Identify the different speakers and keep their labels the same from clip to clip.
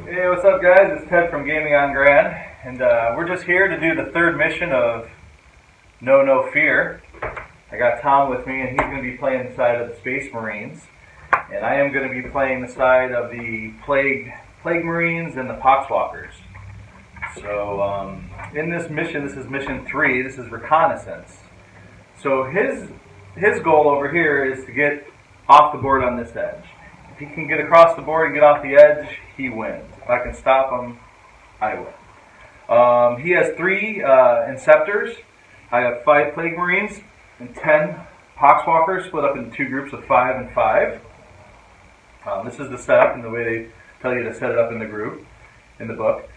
Speaker 1: Hey, what's up guys? It's Ted from Gaming on Grand, and we're just here to do the third mission of No Fear. I got Tom with me, and he's going to be playing the side of the Space Marines, and I am going to be playing the side of the Plague Marines and the Poxwalkers. So in this mission, this is mission 3, this is reconnaissance. So his goal over here is to get off the board on this edge. If he can get across the board and get off the edge, he wins. If I can stop him, I win. He has 3 Inceptors. I have 5 Plague Marines and 10 Poxwalkers, split up into 2 groups of 5 and 5. This is the setup and the way they tell you to set it up in the group, in the book.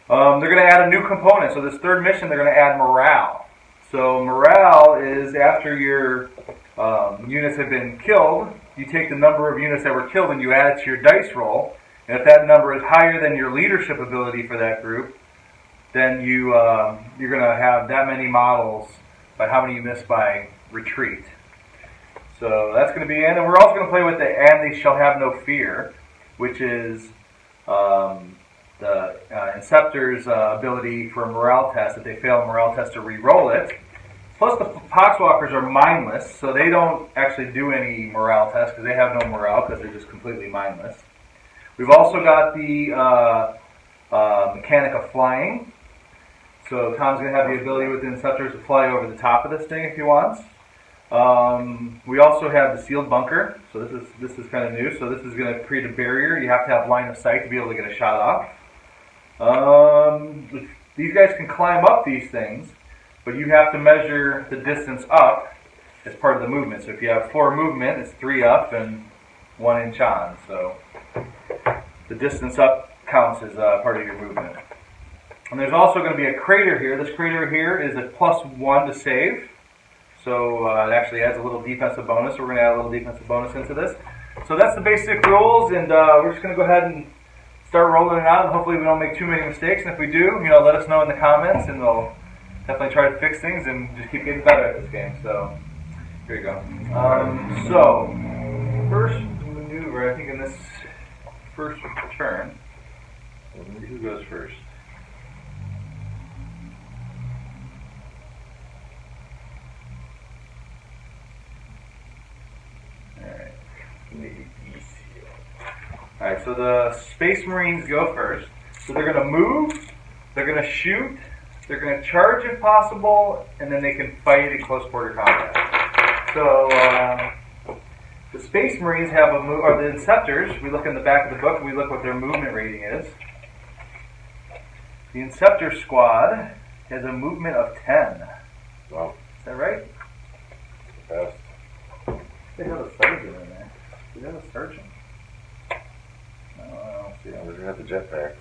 Speaker 1: They're going to add a new component. So this third mission, they're going to add morale. So morale is after your units have been killed, you take the number of units that were killed and you add it to your dice roll. And if that number is higher than your leadership ability for that group, then you're going to have that many models by how many you miss by retreat. So that's going to be in. And we're also going to play with the And They Shall Have No Fear, which is the Inceptor's ability for a morale test. If they fail a morale test, to re-roll it. Plus the Poxwalkers are mindless, so they don't actually do any morale tests because they have no morale because they're just completely mindless. We've also got the mechanic of flying. So Tom's going to have the ability with the Inceptors to fly over the top of this thing if he wants. We also have the sealed bunker. So this is kind of new. So this is going to create a barrier. You have to have line of sight to be able to get a shot off. These guys can climb up these things, but you have to measure the distance up as part of the movement. So if you have 4 movement, it's 3 up and 1 inch on. So the distance up counts as part of your movement. And there's also going to be a crater here. This crater here is a +1 to save. So it actually adds a little defensive bonus. So we're going to add a little defensive bonus into this. So that's the basic rules, and we're just going to go ahead and start rolling it out. And hopefully we don't make too many mistakes. And if we do, let us know in the comments, and we'll definitely try to fix things and just keep getting better at this game. So here we go. So first maneuver, I think in this first turn, let's see who goes first. Alright, so the Space Marines go first. So they're going to move, they're going to shoot, they're going to charge if possible, and then they can fight in close quarter combat. So the Space Marines have a move, or the Inceptors, we look in the back of the book, we look what their movement rating is. The Inceptor squad has a movement of 10.
Speaker 2: Wow.
Speaker 1: Is that right?
Speaker 2: Best.
Speaker 1: They have a sergeant in there. Do they have a sergeant?
Speaker 2: Yeah, we're going to have the jetpack.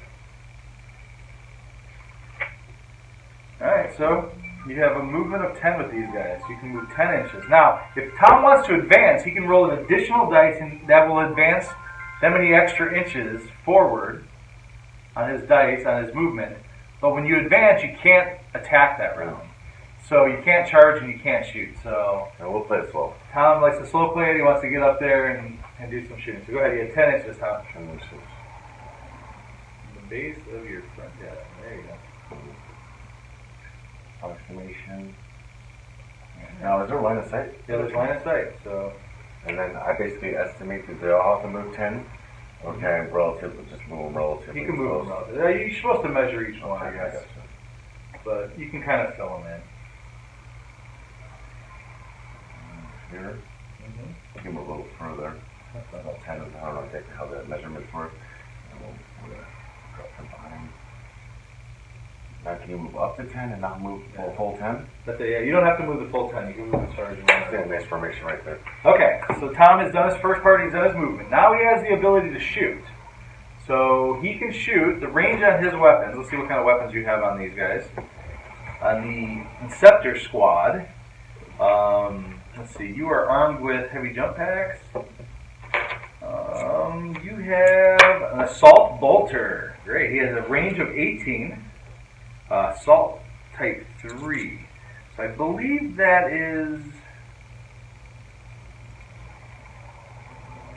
Speaker 1: Alright, so you have a movement of 10 with these guys. You can move 10 inches. Now, if Tom wants to advance, he can roll an additional dice and that will advance that many extra inches forward on his dice, on his movement. But when you advance, you can't attack that round. So you can't charge and you can't shoot. So
Speaker 2: And we'll play it slow.
Speaker 1: Tom likes to slow play it. He wants to get up there and do some shooting. So go ahead, you have 10 inches, Tom.
Speaker 2: 10 inches.
Speaker 1: The base of your front, yeah, there you go.
Speaker 2: Approximation. Now, is there line of sight?
Speaker 1: Yeah, there's line of sight, so.
Speaker 2: And then I basically estimate that they all have to move 10? Or can I relatively just move them relatively?
Speaker 1: You can move them relatively. You're supposed to measure each one, I
Speaker 2: Okay,
Speaker 1: guess.
Speaker 2: gotcha.
Speaker 1: But you can kind of fill them in.
Speaker 2: Here. You can move a little further. About 10, I don't know exactly how the measurements work. And we'll go from behind. Now, can you move up to 10 and not move the full 10?
Speaker 1: Yeah, you don't have to move the full 10. You can move the sergeant.
Speaker 2: That's a nice formation right there.
Speaker 1: Okay, so Tom has done his first part. He's done his movement. Now he has the ability to shoot. So he can shoot. The range on his weapons. Let's see what kind of weapons you have on these guys. On the Inceptor squad, let's see. You are armed with heavy jump packs. You have an assault bolter. Great. He has a range of 18. Assault type 3. So I believe that is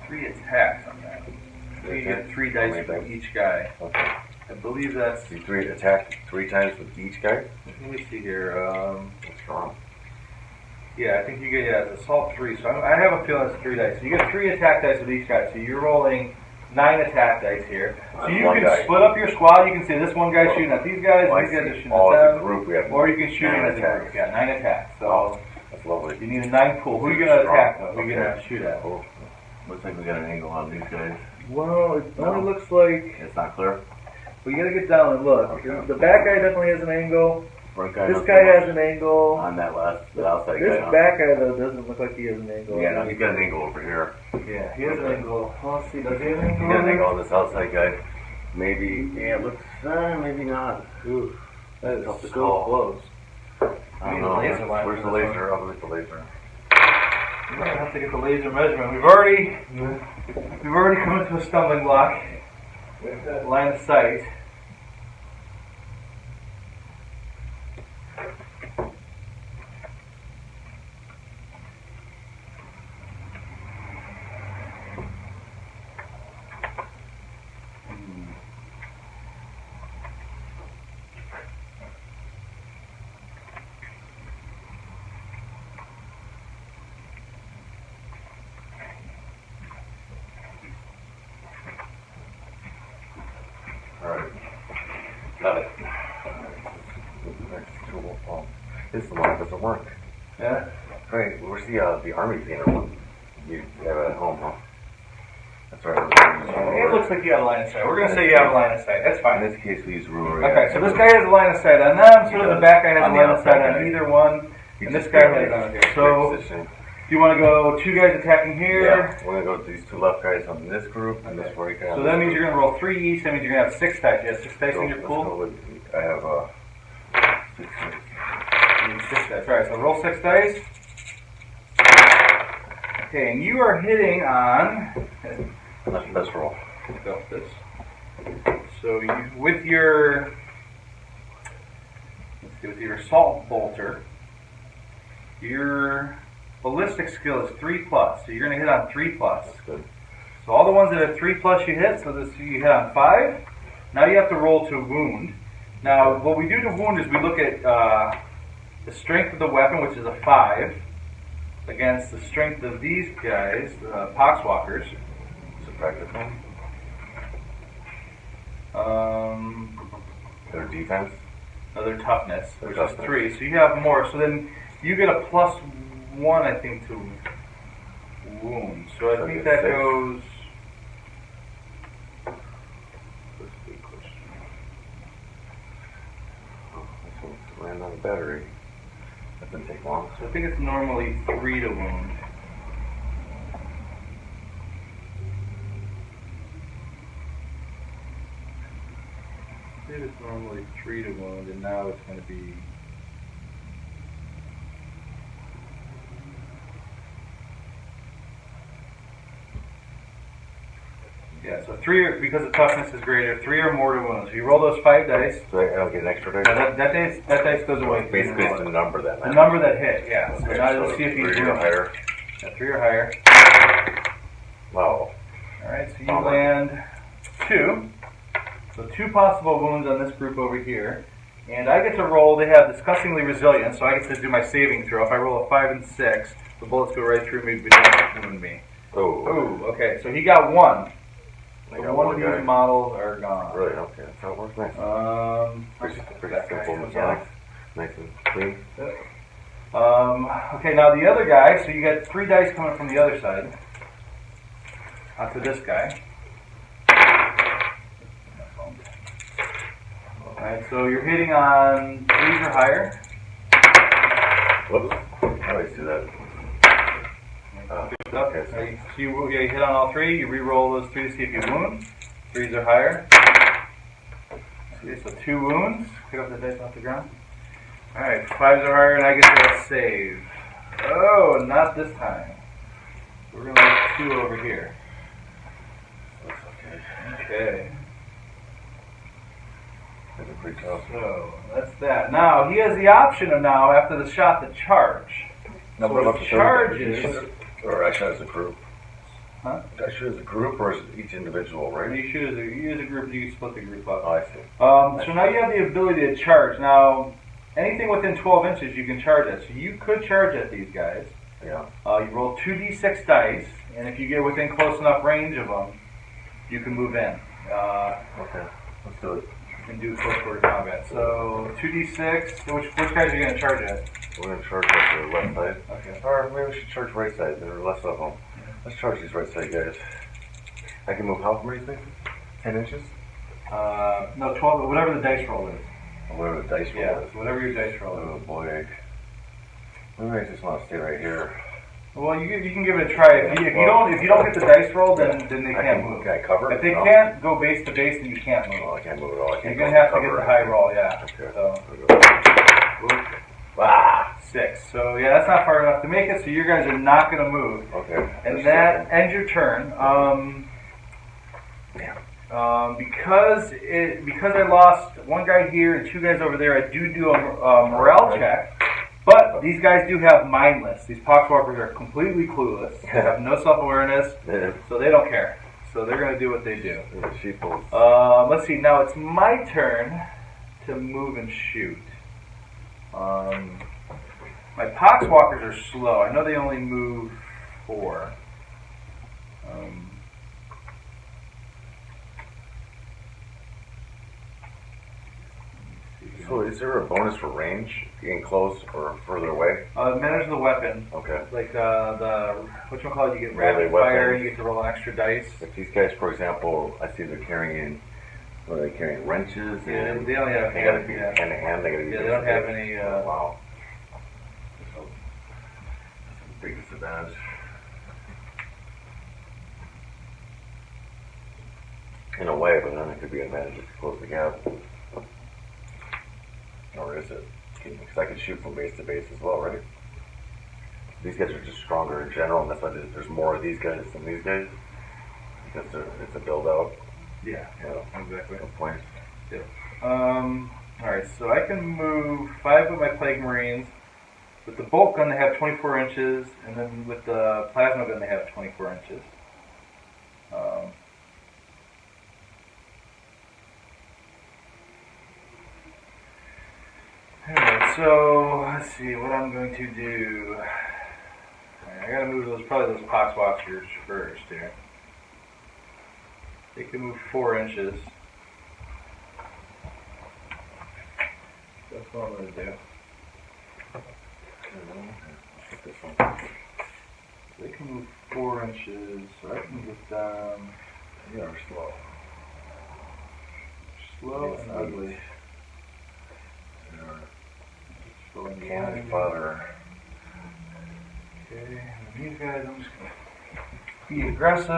Speaker 1: 3 attacks on that. You get 3 dice for each guy.
Speaker 2: Okay.
Speaker 1: I believe that's.
Speaker 2: You attack 3 times with each guy?
Speaker 1: Let me see here.
Speaker 2: What's wrong?
Speaker 1: Yeah, I think you get, it's assault 3. So I have a feeling it's 3 dice. So you get 3 attack dice with each guy. So you're rolling 9 attack dice here. So you can split up your squad. You can say this one guy's shooting at these guys, these guys are shooting at them.
Speaker 2: Group, we have
Speaker 1: or you can shoot in as a group. Yeah, 9 attacks. So
Speaker 2: that's lovely.
Speaker 1: you need a 9 pool. Who are you going to attack though? Who are you going to shoot at?
Speaker 2: Oh, looks like we got an angle on these guys.
Speaker 1: Well, it only looks like.
Speaker 2: It's not clear?
Speaker 1: We got to get down and look.
Speaker 2: Okay.
Speaker 1: The back guy definitely has an angle.
Speaker 2: Guy
Speaker 1: this guy has an angle.
Speaker 2: On that the outside
Speaker 1: this
Speaker 2: guy.
Speaker 1: This back guy though doesn't look like he has an angle.
Speaker 2: Yeah, no, he's got an angle over here.
Speaker 1: Yeah, he has an angle. Let's see, does he have an angle?
Speaker 2: He's got an angle on this outside guy. Maybe, yeah, it looks, maybe not.
Speaker 1: Ooh, that is so close.
Speaker 2: I don't know. Where's the laser? I'll look at the laser.
Speaker 1: We're gonna have to get the laser measurement. We've already come into a stumbling block. Line of sight.
Speaker 2: Alright. Got it. This is the one that doesn't work.
Speaker 1: Yeah?
Speaker 2: Right, where's the army painter one? You have it at home, huh? That's right.
Speaker 1: It looks like you have a line of sight. We're going to say you have a line of sight. That's fine.
Speaker 2: In this case, we use ruler.
Speaker 1: Okay, so this guy has a line of sight on them, so the back guy has a line of sight on either one, and this guy has on here. So, do you want to go 2 guys attacking here?
Speaker 2: Yeah, we're going to go with these 2 left guys on this group, and this right guy.
Speaker 1: So that means you're going to roll 3 each, that means you're going to have 6 dice. You have 6 dice in your pool?
Speaker 2: I have 6 dice.
Speaker 1: You need 6 dice. Alright, so roll 6 dice. Okay, and you are hitting on...
Speaker 2: Let's roll.
Speaker 1: Go with this. So with your assault bolter, your ballistic skill is 3+. So you're going to hit on 3+.
Speaker 2: That's good.
Speaker 1: So all the ones that have 3+ you hit. So you hit on 5. Now you have to roll to wound. Now what we do to wound is we look at the strength of the weapon, which is a 5, against the strength of these guys, poxwalkers.
Speaker 2: Subtracted one. Their defense.
Speaker 1: No, their toughness, which is 3. So you have more. So then you get a +1, I think, to wound. So I think that goes.
Speaker 2: Land on a battery. That didn't take long.
Speaker 1: So I think it's normally 3 to wound. I think it's normally 3 to wound, and now it's going to be. Yeah, so 3, because the toughness is greater, 3 or more to wound. So you roll those 5 dice.
Speaker 2: So I don't get an extra dice?
Speaker 1: Now that dice goes away.
Speaker 2: Basically, it's the number then.
Speaker 1: The number that hit, yeah.
Speaker 2: Okay,
Speaker 1: so now let's see if you
Speaker 2: 3 or higher.
Speaker 1: Yeah, 3 or higher.
Speaker 2: Wow.
Speaker 1: Alright, so you land 2. So 2 possible wounds on this group over here. And I get to roll, they have disgustingly resilient, so I get to do my saving throw. If I roll a 5 and 6, the bullets go right through me, but don't wound me.
Speaker 2: Oh.
Speaker 1: Ooh, okay, so he got 1.
Speaker 2: I
Speaker 1: So
Speaker 2: got
Speaker 1: one
Speaker 2: one
Speaker 1: of
Speaker 2: guy.
Speaker 1: these models are gone.
Speaker 2: Really? Okay, that's how it works. Nice. Pretty simple mechanics. Nice and clean.
Speaker 1: Okay, now the other guy, so you got 3 dice coming from the other side. Onto this guy. Alright, so you're hitting on 3s or higher.
Speaker 2: Whoops. I always do that.
Speaker 1: Okay, so you hit on all 3, you re-roll those 3 to see if you wound. 3s are higher. Okay, so 2 wounds. Pick up the dice off the ground. Alright, 5s are higher, and I get to save. Oh, not this time. We're going to make 2 over here.
Speaker 2: That's okay.
Speaker 1: Okay.
Speaker 2: That's pretty tough.
Speaker 1: So, that's that. Now, he has the option of now, after the shot, to charge.
Speaker 2: No,
Speaker 1: So
Speaker 2: what about
Speaker 1: he
Speaker 2: the
Speaker 1: charges.
Speaker 2: Or actually, as a group.
Speaker 1: Huh?
Speaker 2: Do I shoot as a group or is it each individual, right?
Speaker 1: You shoot as a group, you split the group up.
Speaker 2: Oh, I see.
Speaker 1: So now you have the ability to charge. Now, anything within 12 inches you can charge at. So you could charge at these guys.
Speaker 2: Yeah.
Speaker 1: You roll 2d6 dice, and if you get within close enough range of them, you can move in.
Speaker 2: Okay, let's do it.
Speaker 1: You can do close quarter combat. So 2d6. Which guys are you going to charge at?
Speaker 2: We're going to charge like the left side.
Speaker 1: Okay.
Speaker 2: Or maybe we should charge right side. There are less of them. Let's charge these right side guys. I can move how many things? 10 inches?
Speaker 1: No, 12. Whatever the dice roll is.
Speaker 2: Or whatever the dice roll is.
Speaker 1: Whatever your dice roll is.
Speaker 2: Oh boy. Maybe I just want to stay right here.
Speaker 1: Well, you can give it a try. If you don't get the dice roll, then they can't move.
Speaker 2: Can I cover?
Speaker 1: If they can't go base to base, then you can't move.
Speaker 2: Oh, I can't move at all.
Speaker 1: You're gonna have to get the high roll, yeah.
Speaker 2: Okay.
Speaker 1: So.
Speaker 2: Ah,
Speaker 1: 6. So yeah, that's not far enough to make it. So you guys are not gonna move.
Speaker 2: okay.
Speaker 1: And that ends your turn. Because I lost one guy here and 2 guys over there, I do a morale check. But these guys do have mindless. These poxwalkers are completely clueless. They have no self-awareness, so they don't care. So they're going to do what they do. Let's see. Now it's my turn to move and shoot. My poxwalkers are slow. I know they only move 4.
Speaker 2: So is there a bonus for range, getting close or further away?
Speaker 1: Manage the weapon.
Speaker 2: Okay.
Speaker 1: Like the whatchamacallit, you get rapid fire, you get to roll an extra dice.
Speaker 2: Like these guys, for example, I see they're carrying, what are they carrying, wrenches?
Speaker 1: Yeah,
Speaker 2: and
Speaker 1: they only have
Speaker 2: they gotta be hand to hand. They gotta be.
Speaker 1: Yeah, they don't have any.
Speaker 2: Wow. That's a big disadvantage. In a way, but then it could be an advantage if you close the gap. Or is it? Because I can shoot from base to base as well, right? These guys are just stronger in general, and that's why there's more of these guys than these guys. Because it's a build out.
Speaker 1: Yeah, exactly.
Speaker 2: No point.
Speaker 1: Yeah. Alright, so I can move 5 of my Plague Marines. With the bolt gun, they have 24 inches, and then with the plasma gun, they have 24 inches. Alright, so let's see what I'm going to do. I gotta move probably those poxwalkers first here. They can move 4 inches. That's what I'm going to do. They can move 4 inches, so I can get them.
Speaker 2: They are slow.
Speaker 1: Slow and ugly.
Speaker 2: Cannon fodder.
Speaker 1: Okay, and these guys, I'm just going to be aggressive.
Speaker 2: I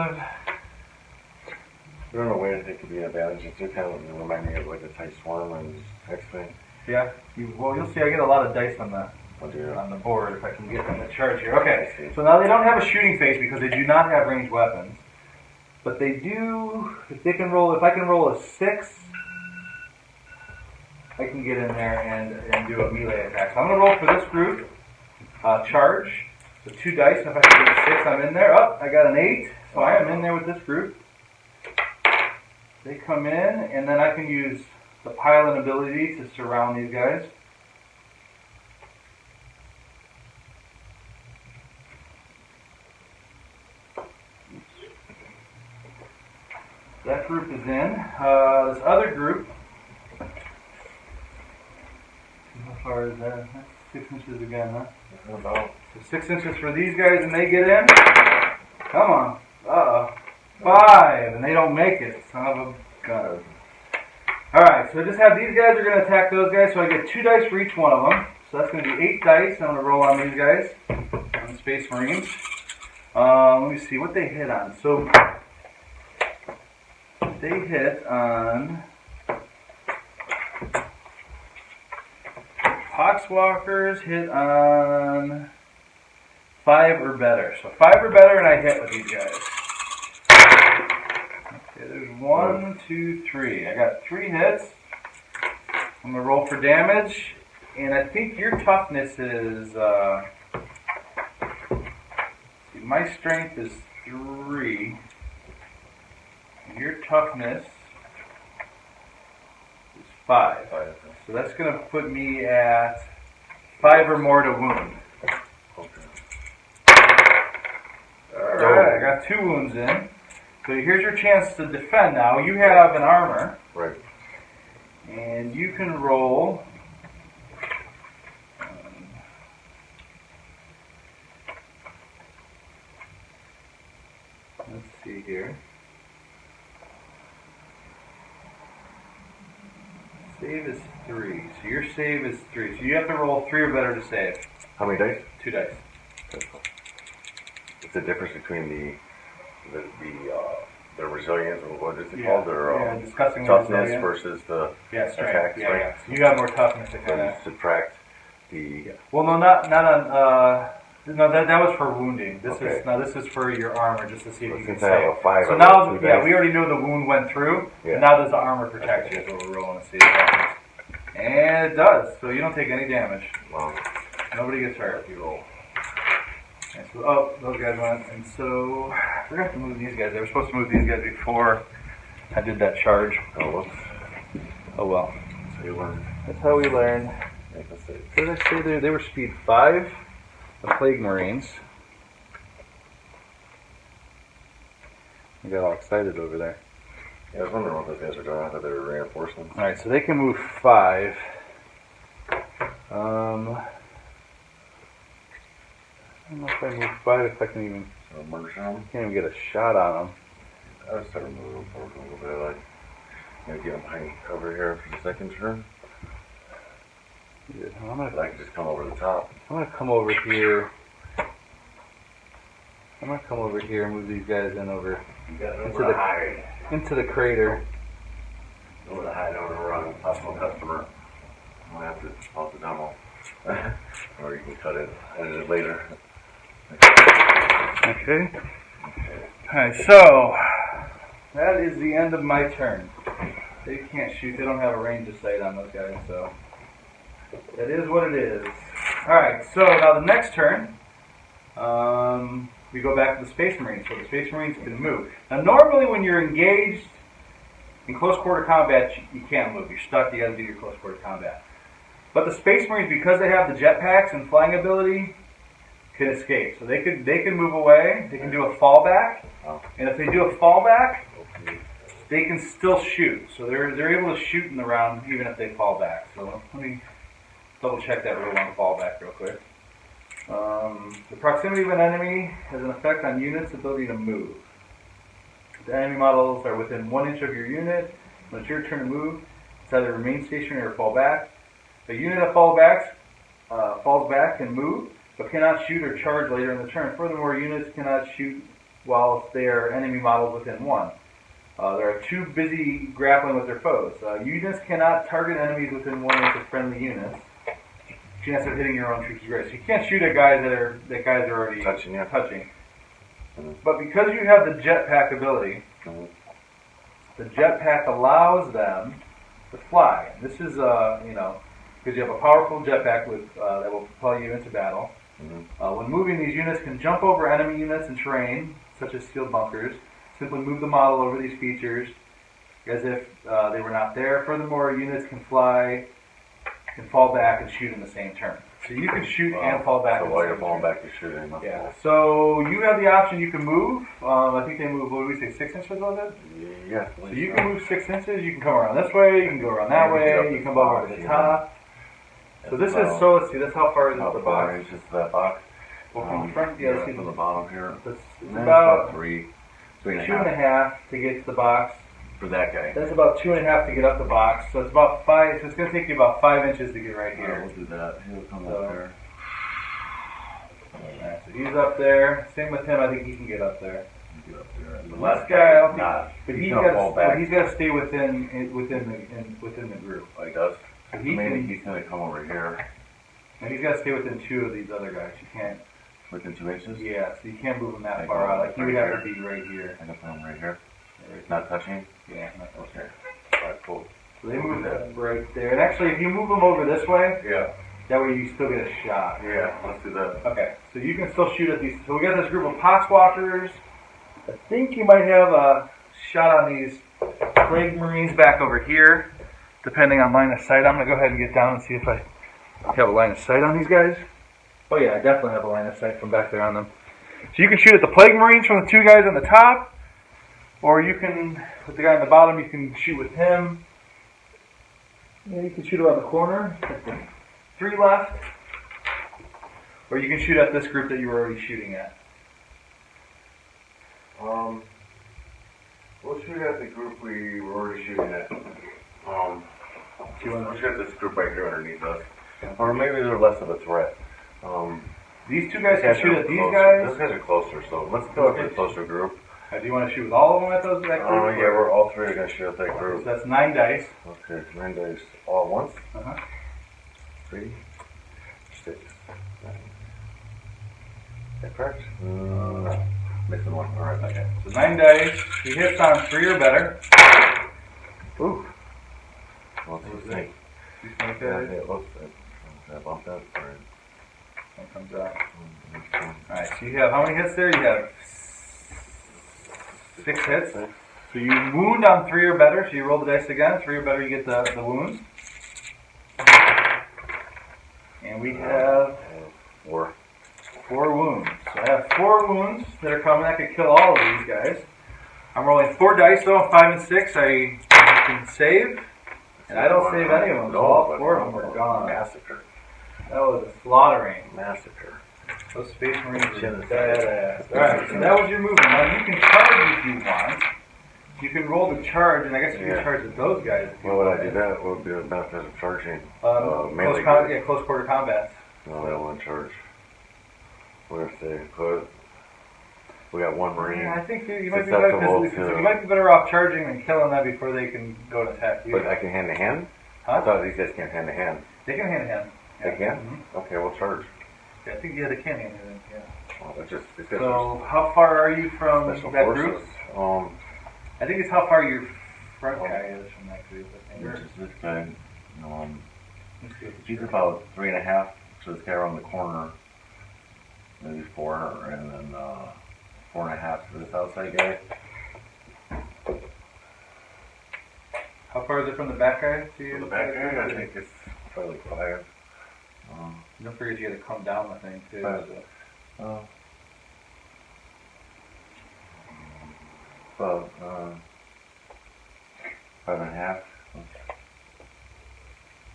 Speaker 2: don't know where they could be an advantage. It's kind of remind me of like a tight swarm and X-Wing.
Speaker 1: Yeah, you'll see I get a lot of dice on the board if I can get them to charge here. Okay, so now they don't have a shooting phase because they do not have ranged weapons. But they do, if I can roll a 6, I can get in there and do a melee attack. So I'm going to roll for this group, charge, so 2 dice, and if I can get a 6, I'm in there. Oh, I got an 8, so I am in there with this group. They come in, and then I can use the pilot ability to surround these guys. That group is in. This other group, how far is that? That's 6 inches again, huh?
Speaker 2: About.
Speaker 1: So 6 inches for these guys, and they get in. Come on. 5, and they don't make it. Son of a gun. Alright, so I just have these guys are going to attack those guys, so I get 2 dice for each one of them. So that's going to be 8 dice. I'm going to roll on these guys, on the Space Marines. Let me see what they hit on. So they hit on Poxwalkers hit on 5 or better. So 5 or better, and I hit with these guys. Okay, there's 1, 2, 3. I got 3 hits. I'm gonna roll for damage, and I think your toughness is. My strength is 3. Your toughness is 5. So that's going to put me at 5 or more to wound. Alright, I got 2 wounds in. So here's your chance to defend now. You have an armor.
Speaker 2: Right.
Speaker 1: And you can roll. Let's see here. Save is 3. So your save is 3. So you have to roll 3 or better to save.
Speaker 2: How many dice?
Speaker 1: 2 dice.
Speaker 2: What's the difference between the resilience, or what is it called? Or
Speaker 1: discussing
Speaker 2: toughness
Speaker 1: resilience
Speaker 2: versus the
Speaker 1: strength.
Speaker 2: attacks, right?
Speaker 1: Yeah. So you have more toughness to kind of
Speaker 2: subtract the.
Speaker 1: Yeah. Well, no, not on. No, that was for wounding. This is for your armor, just to see if you can
Speaker 2: Since I have
Speaker 1: save.
Speaker 2: a 5,
Speaker 1: So now, we already know the wound went through.
Speaker 2: Yeah.
Speaker 1: And now does the armor protect you? Is what we're rolling to see if that happens. And it does. So you don't take any damage.
Speaker 2: Wow.
Speaker 1: Nobody gets hurt if you roll. And so, those guys went. And so I forgot to move these guys. I was supposed to move these guys before I did that charge.
Speaker 2: Oh, whoops.
Speaker 1: Oh well.
Speaker 2: So you learned.
Speaker 1: That's how we learn. What did I say? They were speed 5. The Plague Marines. I got all excited over there.
Speaker 2: Yeah, I was wondering what those guys were doing. I thought they were reinforcements.
Speaker 1: Alright, so they can move 5. I don't know if I move 5, if I can even.
Speaker 2: So murder shot.
Speaker 1: Can't even get a shot on them.
Speaker 2: I would start moving forward a little bit, like maybe get them behind cover here for the second turn.
Speaker 1: Yeah,
Speaker 2: I could just come over the top.
Speaker 1: I'm gonna come over here. I'm gonna come over here and move these guys in over into the crater.
Speaker 2: Over the hide over on possible customer. I'm gonna have to pause the demo. Or you can cut it, edit it later.
Speaker 1: Okay. Alright, so that is the end of my turn. They can't shoot, they don't have a range of sight on those guys, so that is what it is. Alright, so now the next turn, we go back to the Space Marines. So the Space Marines can move. Now normally when you're engaged in close quarter combat, you can't move. You're stuck, you gotta do your close quarter combat. But the Space Marines, because they have the jetpacks and flying ability, can escape. So they can move away, they can do a fallback, and if they do a fallback, they can still shoot. So they're able to shoot in the round even if they fall back. So let me double check that rule on fallback real quick. The proximity of an enemy has an effect on units' ability to move. If the enemy models are within 1 inch of your unit, when it's your turn to move, it's either remain stationary or fall back. A unit that falls back can move, but cannot shoot or charge later in the turn. Furthermore, units cannot shoot whilst they are enemy models within 1. They are too busy grappling with their foes. Units cannot target enemies within 1 inch of friendly units. Chance of hitting your own troops is great. So you can't shoot at guys that guys are already touching. Mm-hmm. But because you have the jetpack ability, the jetpack allows them to fly. This is because you have a powerful jetpack that will propel you into battle. Mm-hmm. When moving, these units can jump over enemy units and terrain, such as sealed bunkers. Simply move the model over these features as if they were not there. Furthermore, units can fly, can fall back and shoot in the same turn. So you can shoot and fall back.
Speaker 2: So while you're falling back, you're shooting.
Speaker 1: Yeah. So you have the option. You can move. I think they move. What did we say? 6 inches was it?
Speaker 2: Yeah.
Speaker 1: So you can move 6 inches. You can come around this way. You can go around that way. You can come over to the top. So this is let's see. That's how far is the box?
Speaker 2: 4 inches to that box.
Speaker 1: Well, from the front, yeah.
Speaker 2: From the bottom here.
Speaker 1: It's about
Speaker 2: 3.
Speaker 1: 2.5 to get to the box.
Speaker 2: For that guy.
Speaker 1: That's about 2.5 to get up the box. So it's about 5. So it's going to take you about 5 inches to get right here.
Speaker 2: We'll do that. He'll come up there.
Speaker 1: Alright, so he's up there. Same with him. I think he can get up there.
Speaker 2: Get up there.
Speaker 1: The last guy, I don't think, but he's got to stay within the group.
Speaker 2: Oh, he does.
Speaker 1: So
Speaker 2: he's going to come over here.
Speaker 1: And he's got to stay within 2 of these other guys. You can't.
Speaker 2: Within 2 inches.
Speaker 1: Yeah, so you can't move him that far out. Like you would have to be right here.
Speaker 2: I can put him right here. Not touching?
Speaker 1: Yeah, not touching.
Speaker 2: Okay. Alright, cool.
Speaker 1: So they move that right there. And actually, if you move them over this way, that way you still get a shot.
Speaker 2: Yeah, let's do that.
Speaker 1: Okay, so you can still shoot at these. So we got this group of poxwalkers, I think you might have a shot on these Plague Marines back over here, depending on line of sight. I'm going to go ahead and get down and see if I have a line of sight on these guys. Oh yeah, I definitely have a line of sight from back there on them. So you can shoot at the Plague Marines from the two guys on the top, or you can, with the guy on the bottom, you can shoot with him. Yeah, you can shoot around the corner, at the 3 left, or you can shoot at this group that you were already shooting at.
Speaker 2: We'll shoot at the group we were already shooting at. We'll shoot at this group right here underneath us. Or maybe they're less of a threat.
Speaker 1: These two guys can shoot at these
Speaker 2: closer.
Speaker 1: guys.
Speaker 2: Those guys are closer, so let's go at the closer group.
Speaker 1: Do you want to shoot with all of them at that group?
Speaker 2: Yeah, we're all 3 are going to shoot at that group.
Speaker 1: So that's 9 dice.
Speaker 2: Okay, 9 dice all at once. 3, 6, 9. Is that correct? Missing one. Alright.
Speaker 1: Okay. So 9 dice. He hits on 3 or better.
Speaker 2: Ooh. Well, let's see.
Speaker 1: Okay.
Speaker 2: Yeah, looks like. Did I bump that? Alright.
Speaker 1: One comes out. Alright, so you have how many hits there? You have 6 hits. So you wound on 3 or better, so you roll the dice again. 3 or better, you get the wounds. And we have
Speaker 2: 4
Speaker 1: wounds. So I have 4 wounds that are coming. I could kill all of these guys. I'm rolling 4 dice though, 5 and 6. I can save. And I don't save any of them, so all 4 of them are gone.
Speaker 2: Massacre.
Speaker 1: That was a slaughtering.
Speaker 2: Massacre.
Speaker 1: Those Space Marines are badass. Alright, so that was your movement. Now you can charge if you want. You can roll the charge, and I guess you can charge at those guys.
Speaker 2: Why would I do that? What would be the benefit of charging?
Speaker 1: Close quarter combat.
Speaker 2: No, they don't want to charge. What if they put... We got 1 Marine.
Speaker 1: Yeah, I think you might be better, you might be better off charging than killing them before they can go and attack you.
Speaker 2: But I can hand to hand?
Speaker 1: Huh?
Speaker 2: I thought these guys can't hand to hand.
Speaker 1: They can hand to hand.
Speaker 2: They can? Okay, we'll charge.
Speaker 1: Yeah, I think they can hand to hand. Yeah.
Speaker 2: Oh, that's just,
Speaker 1: So how far are you from
Speaker 2: special
Speaker 1: that
Speaker 2: forces.
Speaker 1: group?
Speaker 2: I
Speaker 1: I think it's how far your front guy is from that group. I think.
Speaker 2: Which is this guy.
Speaker 1: Let's see what the
Speaker 2: He's
Speaker 1: chart-
Speaker 2: about 3.5. So this guy around the corner, maybe 4, and then 4.5 for this outside guy.
Speaker 1: How far is it from the back guy to you?
Speaker 2: For the back guy, I think it's probably 5.
Speaker 1: Don't forget you got to come down the thing too.
Speaker 2: 5.
Speaker 1: So.
Speaker 2: About 5.5.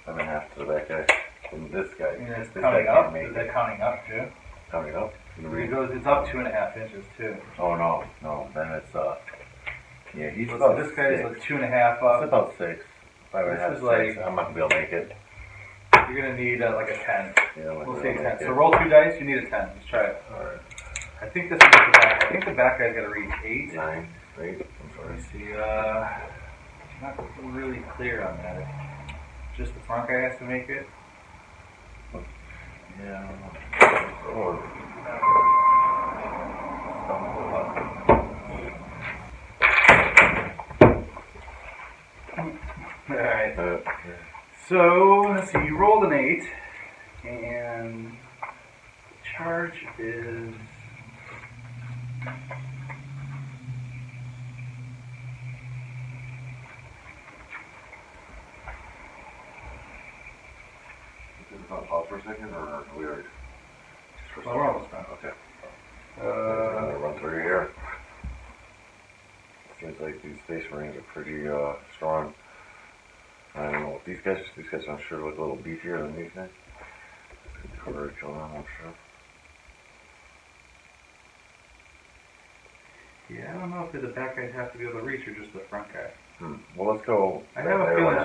Speaker 2: 5.5 to the back guy. From this guy.
Speaker 1: And it's
Speaker 2: This
Speaker 1: counting
Speaker 2: guy
Speaker 1: up.
Speaker 2: can't make
Speaker 1: Is
Speaker 2: it.
Speaker 1: that counting up too?
Speaker 2: Counting up.
Speaker 1: It's up 2.5 inches too.
Speaker 2: Oh no. Then it's yeah, he's
Speaker 1: So
Speaker 2: about
Speaker 1: this guy's
Speaker 2: 6.
Speaker 1: like 2.5 up.
Speaker 2: It's about 6. 5.5,
Speaker 1: This is
Speaker 2: 6.
Speaker 1: like-
Speaker 2: I'm not gonna be able to make it.
Speaker 1: You're gonna need like a 10.
Speaker 2: Yeah, like
Speaker 1: We'll say 10.
Speaker 2: make
Speaker 1: So
Speaker 2: it.
Speaker 1: roll 2 dice. You need a 10. Let's try it.
Speaker 2: Alright.
Speaker 1: I think this is the back. I think the back guy's got to reach 8.
Speaker 2: 9, 8. I'm sorry.
Speaker 1: Let's see. It's not really clear on that. Just the front guy has to make it.
Speaker 2: Yeah. Oh.
Speaker 1: Alright.
Speaker 2: Yeah.
Speaker 1: So, let's see. You rolled an 8. And charge is...
Speaker 2: Is it on pause for a second, or are we already?
Speaker 1: Well, we're almost done.
Speaker 2: Okay. I'm gonna run through here. Seems like these Space Marines are pretty strong. I don't know. These guys I'm sure look a little beefier than these guys. Harder to kill them, I'm sure.
Speaker 1: Yeah, I don't know if the back guys have to be able to reach or just the front guy.
Speaker 2: Well, let's go.
Speaker 1: I have a feeling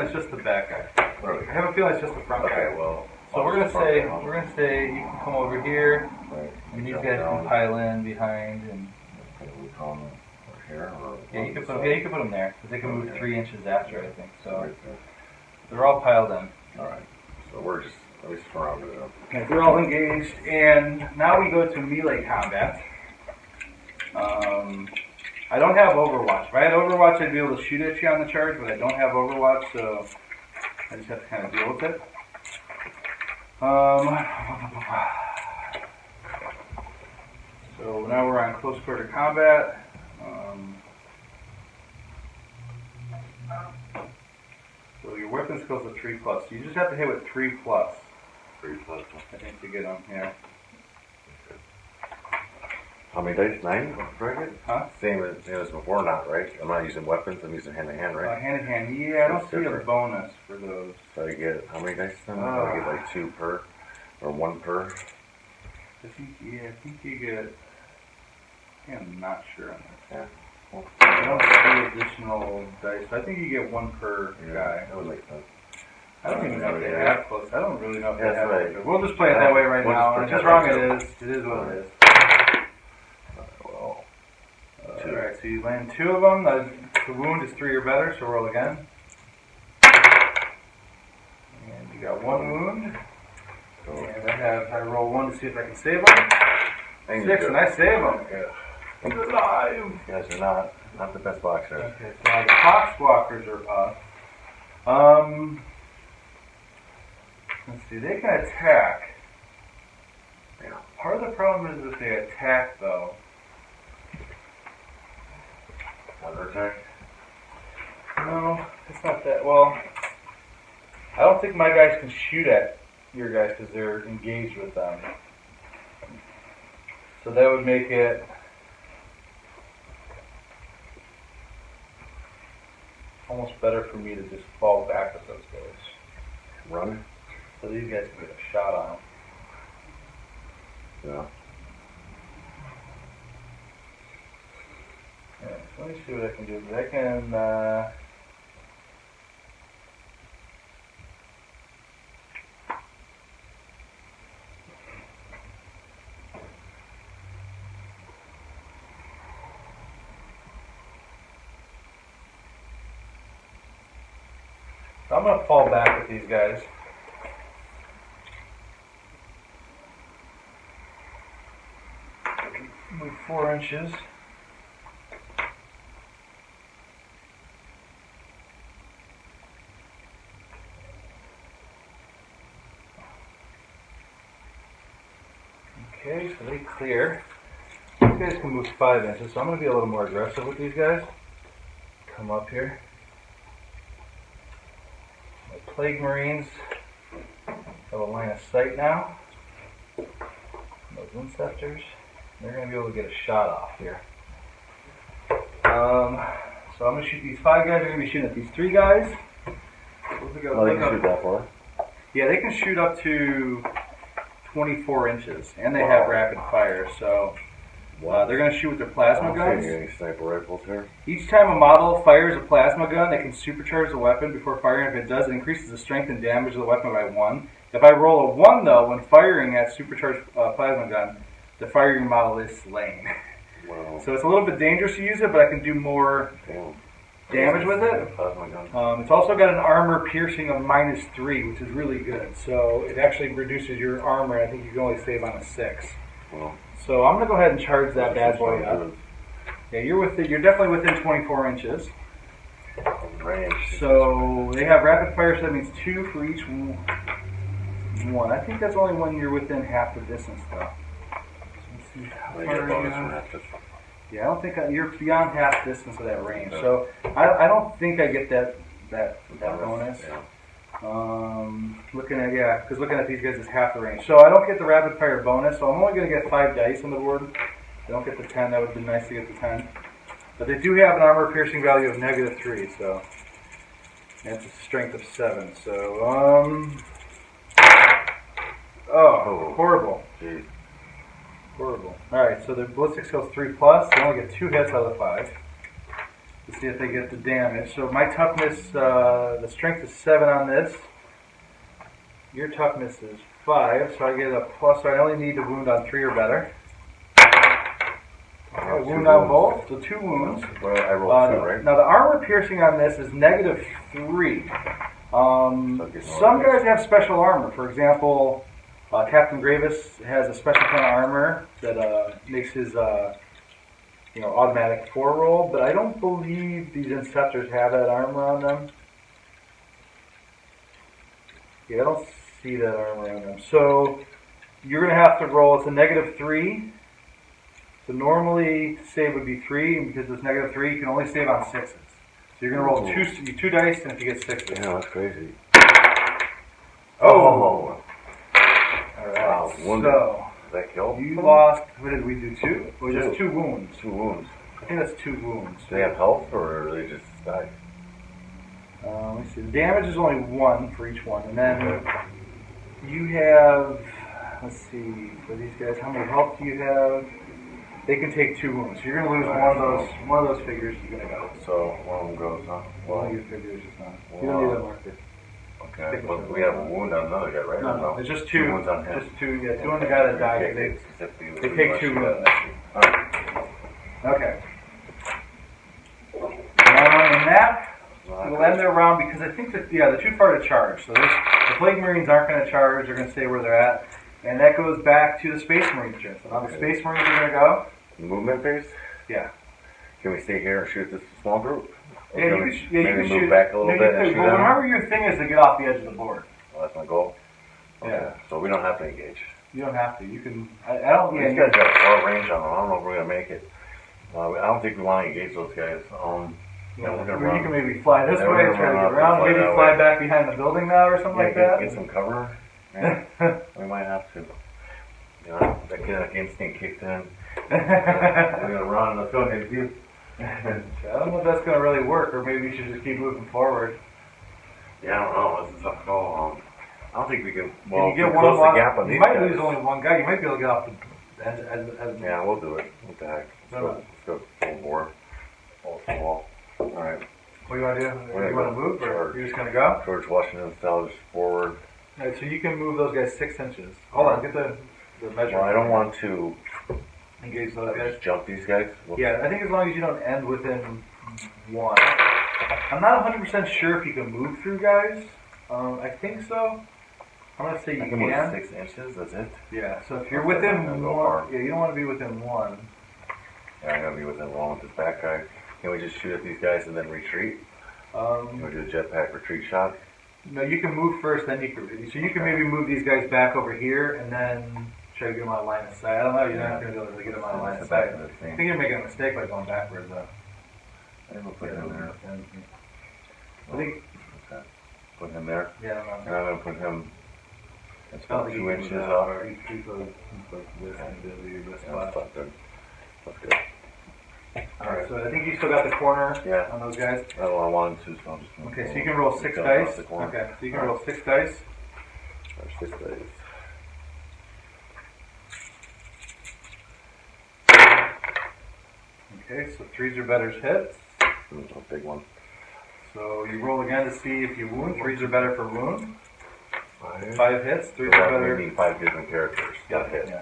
Speaker 1: it's just the back guy.
Speaker 2: Really?
Speaker 1: I have a feeling it's just the front
Speaker 2: Okay,
Speaker 1: guy.
Speaker 2: well.
Speaker 1: So we're gonna say you can come over here,
Speaker 2: Right.
Speaker 1: and these guys can pile in behind, and
Speaker 2: Okay, we come over here, or
Speaker 1: yeah, you can put them there because they can move 3 inches after, I think. So
Speaker 2: right there.
Speaker 1: they're all piled in.
Speaker 2: All right. So we're just at least surrounded them.
Speaker 1: Okay, they're all engaged, and now we go to melee combat. I don't have Overwatch. If I had Overwatch, I'd be able to shoot at you on the charge, but I don't have Overwatch, so I just have to kind of deal with it. So So now we're on close quarter combat. So your weapon skills are 3+. You just have to hit with 3+.
Speaker 2: 3+.
Speaker 1: I think to get them. Yeah.
Speaker 2: How many dice? 9?
Speaker 1: Huh?
Speaker 2: Same as before, not right? I'm not using weapons. I'm using hand to hand, right?
Speaker 1: Hand in hand. Yeah, I don't see a bonus for those.
Speaker 2: So I get how many dice then? I get like 2 per, or 1 per.
Speaker 1: I think you get. I'm not sure on that.
Speaker 2: Yeah. Well,
Speaker 1: I don't see additional dice. I think you get 1 per guy.
Speaker 2: That would make sense.
Speaker 1: I don't even know if they have close. I don't really know if they have.
Speaker 2: Right.
Speaker 1: We'll just play it that way right now. And if it's wrong, it is. It is what it is. Alright, so you land 2 of them. The wound is 3 or better, so roll again. And you got 1 wound. And I roll 1 to see if I can save them. 6, and I save them.
Speaker 2: Yeah.
Speaker 1: He's alive!
Speaker 2: You guys are not the best boxer.
Speaker 1: Okay, so now the Poxwalkers are up. Let's see, they can attack.
Speaker 2: Yeah.
Speaker 1: Part of the problem is if they attack, though.
Speaker 2: Counterattack?
Speaker 1: No, it's not that. Well, I don't think my guys can shoot at your guys because they're engaged with them. So that would make it almost better for me to just fall back with those guys.
Speaker 2: Run?
Speaker 1: So these guys can get a shot on them.
Speaker 2: Yeah.
Speaker 1: Yeah, so let me see what I can do. I can, so I'm going to fall back with these guys. Move 4 inches. Okay, so they clear. These guys can move 5 inches, so I'm going to be a little more aggressive with these guys. Come up here. My Plague Marines have a line of sight now. Those Inceptors, they're going to be able to get a shot off here. So I'm going to shoot these 5 guys. They're going to be shooting at these 3 guys.
Speaker 2: They can shoot that far?
Speaker 1: Yeah, they can shoot up to 24 inches, and they have rapid fire, so they're going to shoot with their plasma guns.
Speaker 2: Any sniper rifles here?
Speaker 1: Each time a model fires a plasma gun, they can supercharge the weapon before firing. If it does, it increases the strength and damage of the weapon by 1. If I roll a 1, though, when firing that supercharged plasma gun, the firing model is slain.
Speaker 2: Wow.
Speaker 1: So it's a little bit dangerous to use it, but I can do more damage with it. It's also got an armor piercing of -3, which is really good. So it actually reduces your armor. I think you can only save on a 6.
Speaker 2: Wow.
Speaker 1: So I'm going to go ahead and charge that bad boy up. Yeah, you're definitely within 24 inches.
Speaker 2: Range.
Speaker 1: So they have rapid fire, so that means 2 for each one. I think that's only when you're within half the distance, though. Let's see how far yeah, I don't think you're beyond half distance of that range. So I don't think I get that bonus.
Speaker 2: Yeah.
Speaker 1: Looking at these guys is half the range. So I don't get the rapid fire bonus. So I'm only going to get 5 dice on the board. I don't get the 10. That would have been nice to get the 10. But they do have an armor piercing value of -3. So that's a strength of 7. So horrible.
Speaker 2: Jeez.
Speaker 1: Horrible. Alright, so the ballistic skill's 3+. They only get 2 hits out of the 5. Let's see if they get the damage. So my toughness, the strength is 7 on this. Your toughness is 5, so I get a plus. So I only need to wound on 3 or better. Wound on both, so 2 wounds.
Speaker 2: Well, I rolled 2, right?
Speaker 1: Now the armor piercing on this is -3. Some guys have special armor. For example, Captain Gravis has a special kind of armor that makes his automatic 4 roll, but I don't believe these Inceptors have that armor on them. Yeah, I don't see that armor on them. So you're going to have to roll. It's a -3. So normally save would be 3, and because it's -3, you can only save on 6s. So you're gonna roll two dice, and if you get 6s.
Speaker 2: Yeah, that's crazy.
Speaker 1: Oh!
Speaker 2: All
Speaker 1: Alright,
Speaker 2: wow,
Speaker 1: so
Speaker 2: Did that kill?
Speaker 1: you lost, what did we do, 2? Or just 2 wounds?
Speaker 2: 2 wounds.
Speaker 1: I think that's 2 wounds.
Speaker 2: Do they have health, or they just die?
Speaker 1: Let me see, the damage is only 1 for each one, and then you have, let's see, for these guys, how many health do you have? They can take 2 wounds, so you're going to lose one of those figures is going to go.
Speaker 2: So one of them goes, huh?
Speaker 1: One of your figures is not. You don't need that marker.
Speaker 2: Okay, but we have a wound on another guy, right?
Speaker 1: No, it's just 2.
Speaker 2: Wounds on him.
Speaker 1: Just 2, yeah, 2 on the guy that died. They take 2 wounds.
Speaker 2: Alright.
Speaker 1: Okay. And that will end their round because I think that, yeah, they're too far to charge. So the Plague Marines aren't going to charge, they're going to stay where they're at. And that goes back to the Space Marines turn. So now the Space Marines are going to go.
Speaker 2: Movement phase?
Speaker 1: Yeah.
Speaker 2: Can we stay here and shoot this small group? Or
Speaker 1: Yeah,
Speaker 2: can
Speaker 1: you
Speaker 2: we
Speaker 1: can
Speaker 2: maybe
Speaker 1: shoot.
Speaker 2: move back a little bit and shoot
Speaker 1: Well,
Speaker 2: them?
Speaker 1: whenever your thing is to get off the edge of the board.
Speaker 2: Well, that's my goal. Okay.
Speaker 1: Yeah.
Speaker 2: So we don't have to engage.
Speaker 1: You don't have to. You can. I don't. Yeah.
Speaker 2: These guys got far range on them. I don't know if we're gonna make it. I don't think we want to engage those guys.
Speaker 1: Yeah,
Speaker 2: we're gonna
Speaker 1: you
Speaker 2: run.
Speaker 1: can maybe fly this
Speaker 2: Yeah,
Speaker 1: way,
Speaker 2: we're gonna
Speaker 1: try to
Speaker 2: run
Speaker 1: get
Speaker 2: up and
Speaker 1: around,
Speaker 2: fly
Speaker 1: maybe
Speaker 2: that
Speaker 1: fly
Speaker 2: way.
Speaker 1: back behind the building now or something like that.
Speaker 2: Get some cover. Yeah. We might have to. You know, that kid that instinct kicked in. We're gonna run. Let's go ahead, dude.
Speaker 1: I don't know if that's going to really work, or maybe you should just keep moving forward.
Speaker 2: Yeah, I don't know. This is a call. I don't think we can.
Speaker 1: Can
Speaker 2: Well,
Speaker 1: you get
Speaker 2: we
Speaker 1: one
Speaker 2: close the
Speaker 1: lot-
Speaker 2: gap on
Speaker 1: you
Speaker 2: these
Speaker 1: might
Speaker 2: guys.
Speaker 1: lose only one guy. You might be able to get off the as
Speaker 2: Yeah, we'll do it. What the heck? Let's go full bore. Full wall. All right.
Speaker 1: What do you want to do?
Speaker 2: We're
Speaker 1: You
Speaker 2: gonna
Speaker 1: want to move, or
Speaker 2: charge.
Speaker 1: you're just going to go?
Speaker 2: George Washington style, just forward.
Speaker 1: All right, so you can move those guys 6 inches. Hold on, get the measure.
Speaker 2: Well, I don't want to
Speaker 1: engage those guys.
Speaker 2: just jump these guys.
Speaker 1: Yeah, I think as long as you don't end within 1. I'm not 100% sure if you can move through guys. I think so. I'm going to say you
Speaker 2: I can move 6 inches, that's it.
Speaker 1: Yeah, so if you're
Speaker 2: Okay,
Speaker 1: within
Speaker 2: I'll go
Speaker 1: 1,
Speaker 2: far.
Speaker 1: yeah, you don't want to be within 1.
Speaker 2: Yeah, I'm gonna be within one with this back guy. Can we just shoot at these guys and then retreat? Can we do a jetpack retreat shot?
Speaker 1: No, you can move first, then you can. So you can maybe move these guys back over here and then try to get them on line of sight. I don't know. You're not going to be able to get them on line of sight. I think you're making a mistake by going backwards, though.
Speaker 2: I think we'll put him there.
Speaker 1: I think.
Speaker 2: Okay. Put him there.
Speaker 1: Yeah,
Speaker 2: And I'm gonna put him. It's about 2 inches
Speaker 1: up.
Speaker 2: off.
Speaker 1: He's like this and this
Speaker 2: Yeah,
Speaker 1: spot.
Speaker 2: that's good. That's good.
Speaker 1: Alright, so I think you still got the corner
Speaker 2: Yeah.
Speaker 1: on those guys.
Speaker 2: That's what I wanted to, so I'll just.
Speaker 1: Okay, so you can roll 6
Speaker 2: jump
Speaker 1: dice.
Speaker 2: off the corner.
Speaker 1: Okay, so you can roll 6 dice.
Speaker 2: Or 6 dice.
Speaker 1: Okay, so 3s are better hits.
Speaker 2: A big one.
Speaker 1: So you roll again to see if you wound. 3s are better for wound.
Speaker 2: 5.
Speaker 1: 5 hits. 3s
Speaker 2: So
Speaker 1: are
Speaker 2: that
Speaker 1: better.
Speaker 2: we need 5 different characters. Got hit.
Speaker 1: Yeah.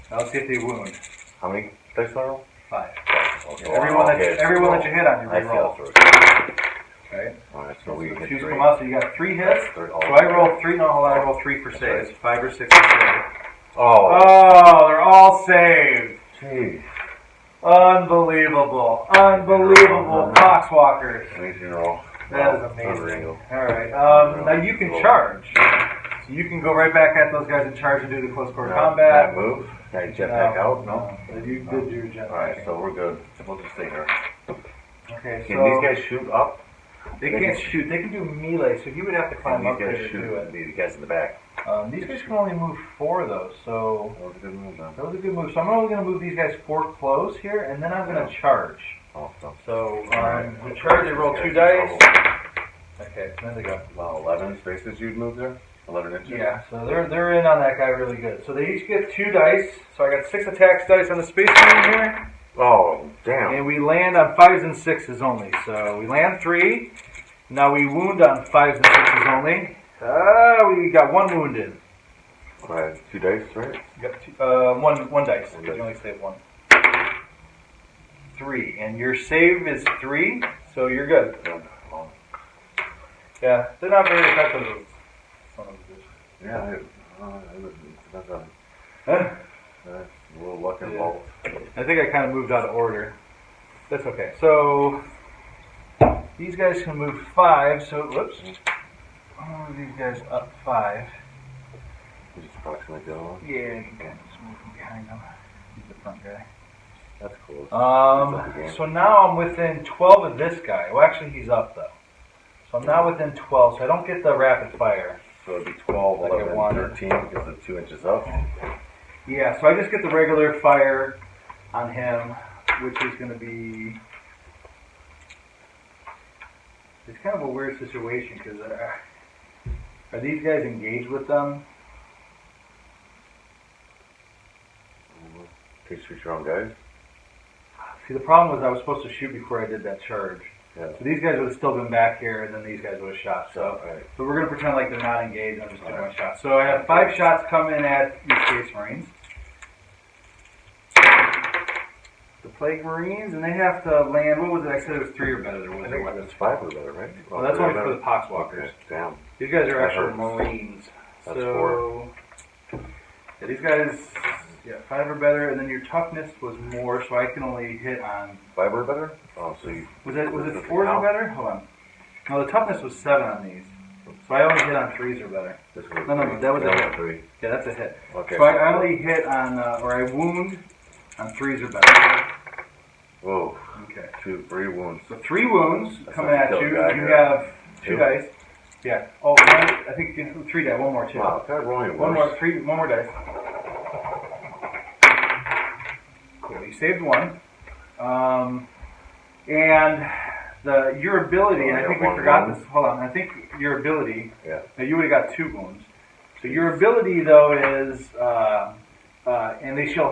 Speaker 1: Now let's see if they wound.
Speaker 2: How many dice do I roll?
Speaker 1: 5.
Speaker 2: Okay.
Speaker 1: Everyone that you hit on, you
Speaker 2: I see
Speaker 1: re-roll.
Speaker 2: how it works.
Speaker 1: Right?
Speaker 2: Alright, so we
Speaker 1: The
Speaker 2: hit
Speaker 1: 2s
Speaker 2: 3.
Speaker 1: come out, so you got 3 hits.
Speaker 2: Three,
Speaker 1: So I roll 3. No, hold on. I roll 3 for saves. 5 or 6 for saves.
Speaker 2: Oh.
Speaker 1: Oh, they're all saved.
Speaker 2: Jeez.
Speaker 1: Unbelievable. Unbelievable. Cockswalkers.
Speaker 2: Amazing roll.
Speaker 1: That is amazing. Alright. Now you can charge. So you can go right back at those guys in charge and do the close quarter combat.
Speaker 2: Can I move? Can I jetpack out? No.
Speaker 1: You did your jetpack.
Speaker 2: Alright, so we're good. We'll just stay here.
Speaker 1: Okay,
Speaker 2: Can
Speaker 1: so
Speaker 2: these guys shoot up?
Speaker 1: they can't shoot. They can do melee, so he would have to
Speaker 2: Can
Speaker 1: climb up
Speaker 2: these
Speaker 1: there
Speaker 2: guys
Speaker 1: to do
Speaker 2: shoot
Speaker 1: it.
Speaker 2: the guys in the back?
Speaker 1: These guys can only move 4 though, so
Speaker 2: That was a good move, then.
Speaker 1: that was a good move. So I'm only going to move these guys 4 close here, and then I'm going to charge.
Speaker 2: Oh, so.
Speaker 1: So the charge, they roll 2 dice. Okay, so then they go.
Speaker 2: About 11 spaces you'd move there? 11 inches?
Speaker 1: Yeah, so they're in on that guy really good. So they each get 2 dice. So I got 6 attacks dice on the Space Marine here.
Speaker 2: Oh, damn.
Speaker 1: And we land on 5s and 6s only. So we land 3. Now we wound on 5s and 6s only. We got 1 wounded.
Speaker 2: Alright, 2 dice, right?
Speaker 1: You got one dice.
Speaker 2: One
Speaker 1: Because you
Speaker 2: dice.
Speaker 1: only save 1. 3. And your save is 3, so you're good. Yeah, they're not very effective as son of a bitch.
Speaker 2: Yeah, that's
Speaker 1: Huh?
Speaker 2: a little luck involved.
Speaker 1: I think I kind of moved out of order. That's okay. So these guys can move 5. So whoops. I'll move these guys up 5.
Speaker 2: You just approximate the other one?
Speaker 1: Yeah, you can kind of just move from behind them. He's the front guy.
Speaker 2: That's cool.
Speaker 1: So now I'm within 12 of this guy. Well, actually, he's up though. So I'm now within 12, so I don't get the rapid fire.
Speaker 2: So it'd be 12,
Speaker 1: like
Speaker 2: 11, 13 because it's 2 inches up.
Speaker 1: Yeah, so I just get the regular fire on him, which is going to be... It's kind of a weird situation because are these guys engaged with them?
Speaker 2: Can you shoot your own guys?
Speaker 1: See, the problem was I was supposed to shoot before I did that charge.
Speaker 2: Yeah.
Speaker 1: So these guys would have still been back here, and then these guys would have shot. So, so we're going to pretend like they're not engaged. I'm just doing my shots. So I have 5 shots coming at your Space Marines. The Plague Marines, and they have to land. What was it? I said it was 3 or better.
Speaker 2: I think it's 5 or better, right?
Speaker 1: Well, that's only for the Poxwalkers.
Speaker 2: Okay, damn.
Speaker 1: These guys are actual Marines.
Speaker 2: That's
Speaker 1: so 4. Yeah, these guys, 5 or better, and then your toughness was more, so I can only hit on
Speaker 2: 5 or better. Oh, so you
Speaker 1: was it 4s or better? Hold on. No, the toughness was 7 on these, so I only hit on 3s or better. No, that was a hit.
Speaker 2: 3.
Speaker 1: Yeah, that's a hit.
Speaker 2: Okay.
Speaker 1: So I only hit on, or I wound on 3s or better.
Speaker 2: Whoa.
Speaker 1: Okay.
Speaker 2: 3 wounds.
Speaker 1: So 3 wounds
Speaker 2: That's
Speaker 1: coming at you. You have 2 dice. Yeah. Oh, I think 3 dice. One more too.
Speaker 2: Wow, that rolling
Speaker 1: One more dice. Cool. You saved 1. And your ability, and I think we forgot this. Hold on. I think your ability.
Speaker 2: Yeah.
Speaker 1: Now you would have got 2 wounds. So your ability though is, and they shall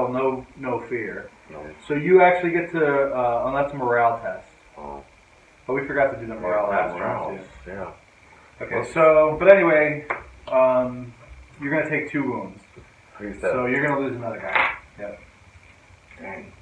Speaker 1: know no fear.
Speaker 2: No.
Speaker 1: So you actually get to, unless morale test.
Speaker 2: Oh.
Speaker 1: But we forgot to do the morale test.
Speaker 2: Yeah.
Speaker 1: Okay, so, but anyway, you're going to take 2 wounds. So you're going to lose another guy. Yep.
Speaker 2: Dang.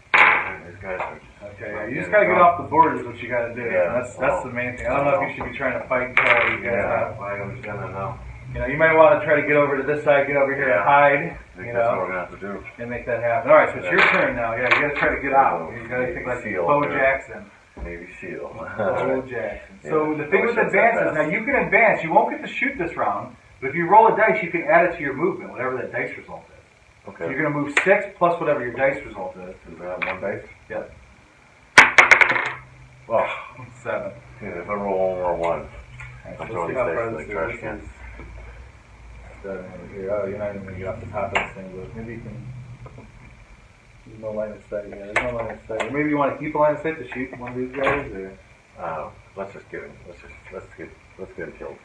Speaker 2: These guys are just...
Speaker 1: Okay, yeah, you just got to get off the board is what you got to do.
Speaker 2: Yeah.
Speaker 1: That's the main thing. I don't know if you should be trying to fight until you guys have...
Speaker 2: I understand that now.
Speaker 1: You know, you might want to try to get over to this side, get over here and hide.
Speaker 2: I think that's what we're going to have to do.
Speaker 1: And make that happen. Alright, so it's your turn now. Yeah, you got to try to get out. You got to think like Bo Jackson.
Speaker 2: Navy SEAL.
Speaker 1: Bo Jackson. So the thing with advances, now you can advance. You won't get to shoot this round, but if you roll a dice, you can add it to your movement, whatever that dice result is.
Speaker 2: Okay.
Speaker 1: So you're going to move 6 plus whatever your dice result is.
Speaker 2: Is that 1 dice?
Speaker 1: Yep.
Speaker 2: Oh.
Speaker 1: 7.
Speaker 2: Yeah, if I roll 1 or 1, I'm throwing these dice in the trash can.
Speaker 1: Over here. Oh, you're not even going to get off the top of this thing, but maybe you can. There's no line of sight. Yeah, there's no line of sight. Or maybe you want to keep a line of sight to shoot one of these guys, or.
Speaker 2: Let's just get him. Let's get him killed.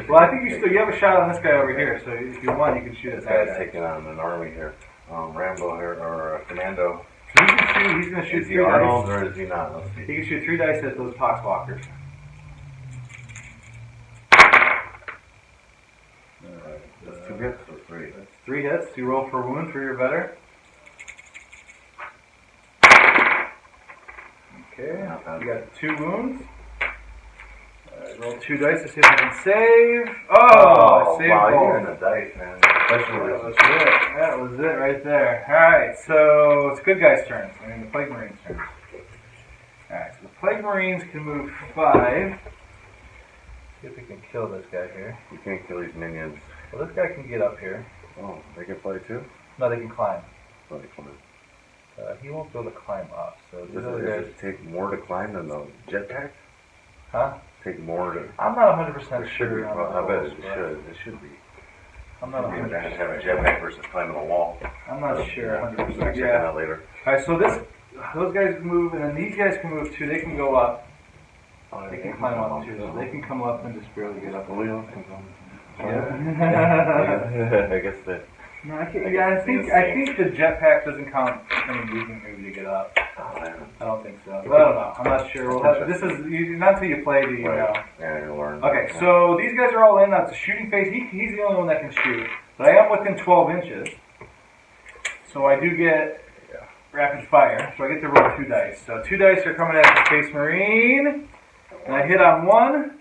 Speaker 1: Well, I think you have a shot on this guy over here. So if you want, you can shoot
Speaker 2: this guy's taking on an army here. Rambo here or Commando.
Speaker 1: So he can shoot. He's going to shoot 3 dice.
Speaker 2: Arnold or is he not? Let's see.
Speaker 1: He can shoot 3 dice at those Poxwalkers.
Speaker 2: That's 2 hits or 3?
Speaker 1: That's 3 hits. You roll for a wound, 3 or better. Okay, you got 2 wounds. Roll 2 dice to see if I can save. Oh, I saved
Speaker 2: wow,
Speaker 1: both.
Speaker 2: you're in the dice, man.
Speaker 1: That was it. That was it right there. Alright, so it's good guy's turn. I mean, the Plague Marines' turn. Alright, so the Plague Marines can move 5. See if we can kill this guy here.
Speaker 2: You can't kill these minions.
Speaker 1: Well, this guy can get up here.
Speaker 2: Oh, they can fly too?
Speaker 1: No, they can climb.
Speaker 2: Oh, they climb.
Speaker 1: He won't be able to climb up. So
Speaker 2: Does it take more to climb than the jetpack?
Speaker 1: Huh?
Speaker 2: Take more to...
Speaker 1: I'm not 100% sure.
Speaker 2: I bet it should. It should be.
Speaker 1: I'm not 100%.
Speaker 2: Have a jetpack versus climbing a wall.
Speaker 1: I'm not sure 100%.
Speaker 2: Check that out later.
Speaker 1: Alright, so those guys can move, and then these guys can move too. They can go up. They can climb up too. So they can come up and just barely get up.
Speaker 2: Yeah. I guess that.
Speaker 1: No, I think the jetpack doesn't count any movement maybe to get up. I don't think so. But I don't know. I'm not sure. This is not until you play do you know.
Speaker 2: Yeah, you'll learn.
Speaker 1: Okay, so these guys are all in. That's a shooting phase. He's the only one that can shoot. But I am within 12 inches. So I do get rapid fire. So I get to roll 2 dice. So 2 dice are coming at the Space Marine. And I hit on 1.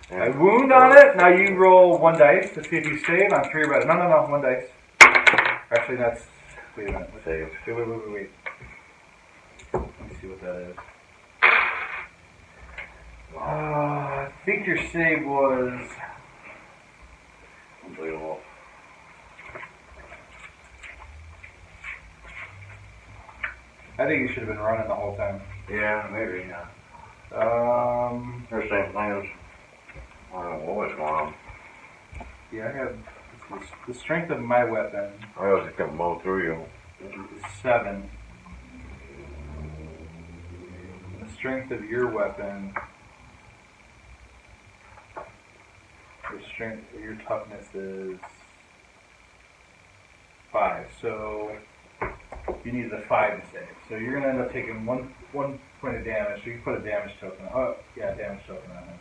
Speaker 1: I wound on it. Now you roll 1 dice to see if you save on 3 or better. No, 1 dice. Actually, that's... Wait a minute.
Speaker 2: Save.
Speaker 1: Wait. Let me see what that is. I think your save was...
Speaker 2: Unbelievable.
Speaker 1: I think you should have been running the whole time.
Speaker 2: Yeah, maybe, yeah.
Speaker 1: There's
Speaker 2: same thing as, I don't know what's going on.
Speaker 1: Yeah, I have the strength of my weapon.
Speaker 2: I always just can mow through you.
Speaker 1: Is 7. The strength of your weapon. Your toughness is 5. So you need the 5 to save. So you're gonna end up taking one point of damage. So you can put a damage token. Oh yeah, damage token on him.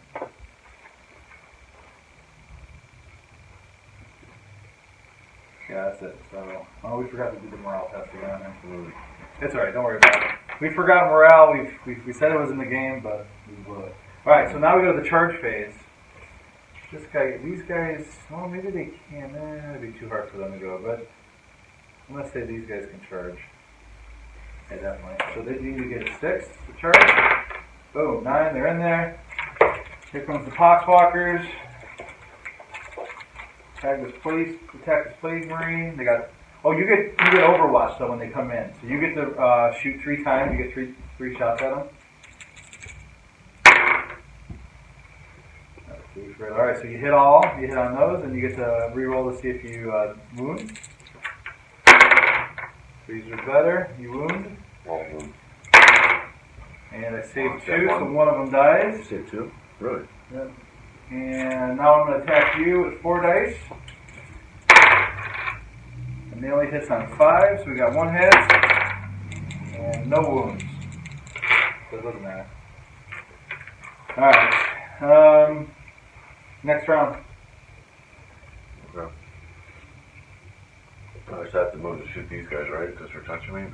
Speaker 1: Yeah, that's it. So we forgot to do the morale test again on him. It's alright. Don't worry about it. We forgot morale. We said it was in the game, but we blew it. All right. So now we go to the charge phase. These guys, well, maybe they can. It'd be too hard for them to go, but I'm gonna say these guys can charge. Yeah, definitely. So they need to get a 6 to charge. Boom, 9. They're in there. Here comes the poxwalkers. Attack this plague marine. They got. Oh, you get Overwatch though when they come in. So you get to shoot 3 times. You get three shots at them. Alright, so you hit on those, and you get to reroll to see if you wound. These are better, you wound. And I saved 2, so one of them dies.
Speaker 2: You saved 2? Really?
Speaker 1: Yep. And now I'm going to attack you with 4 dice. And they only hits on 5, so we got 1 hit. And no wounds. So it doesn't matter. Alright. Next round.
Speaker 2: Okay. I just have to move to shoot these guys, right? Because they're touching me?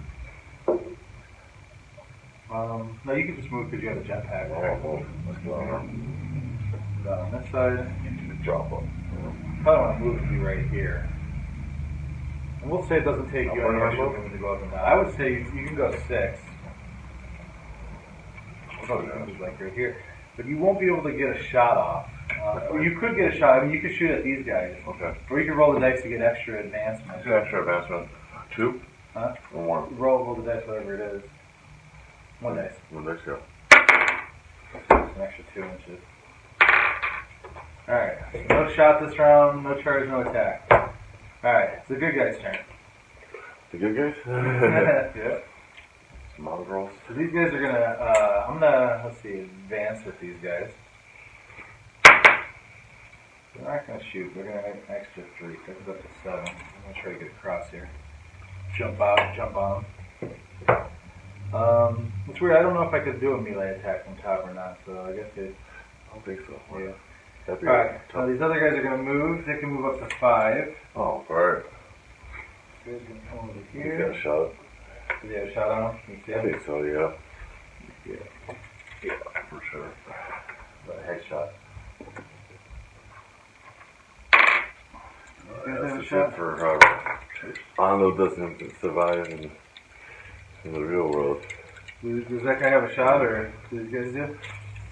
Speaker 1: No, you can just move because you have a jetpack.
Speaker 2: Well, let's go on.
Speaker 1: On this side.
Speaker 2: Drop up.
Speaker 1: Probably want to move you right here. And we'll say it doesn't take you any extra movement to go up and down. I would say you can go 6. Like right here. But you won't be able to get a shot off. Or you could get a shot. I mean, you could shoot at these guys.
Speaker 2: Okay.
Speaker 1: Or you could roll the dice to get extra advancement.
Speaker 2: Extra advancement. 2?
Speaker 1: Huh?
Speaker 2: Or 1?
Speaker 1: Roll the dice, whatever it is. 1 dice.
Speaker 2: 1 dice, yeah.
Speaker 1: It's an extra 2 inches. Alright. So no shot this round, no charge, no attack. Alright, it's the good guy's turn.
Speaker 2: The good guys?
Speaker 1: Yeah.
Speaker 2: Mongrels.
Speaker 1: So these guys are gonna, I'm gonna, let's see, advance with these guys. They're not gonna shoot, they're gonna make an extra 3, takes us up to 7. I'm gonna try to get across here. Jump out, jump on them. It's weird, I don't know if I could do a melee attack from top or not, so I guess it.
Speaker 2: I don't think so.
Speaker 1: Yeah.
Speaker 2: Alright,
Speaker 1: so these other guys are gonna move, they can move up to 5.
Speaker 2: Oh, alright.
Speaker 1: This guy's gonna come over
Speaker 2: You
Speaker 1: here.
Speaker 2: got a shot.
Speaker 1: Did you have a shot on him? Can you see
Speaker 2: I
Speaker 1: him?
Speaker 2: think so, yeah.
Speaker 1: Yeah.
Speaker 2: Yeah, for sure.
Speaker 1: But a headshot.
Speaker 2: That's a shot for Arnold doesn't survive in the real world.
Speaker 1: Does that guy have a shot, or do these guys do?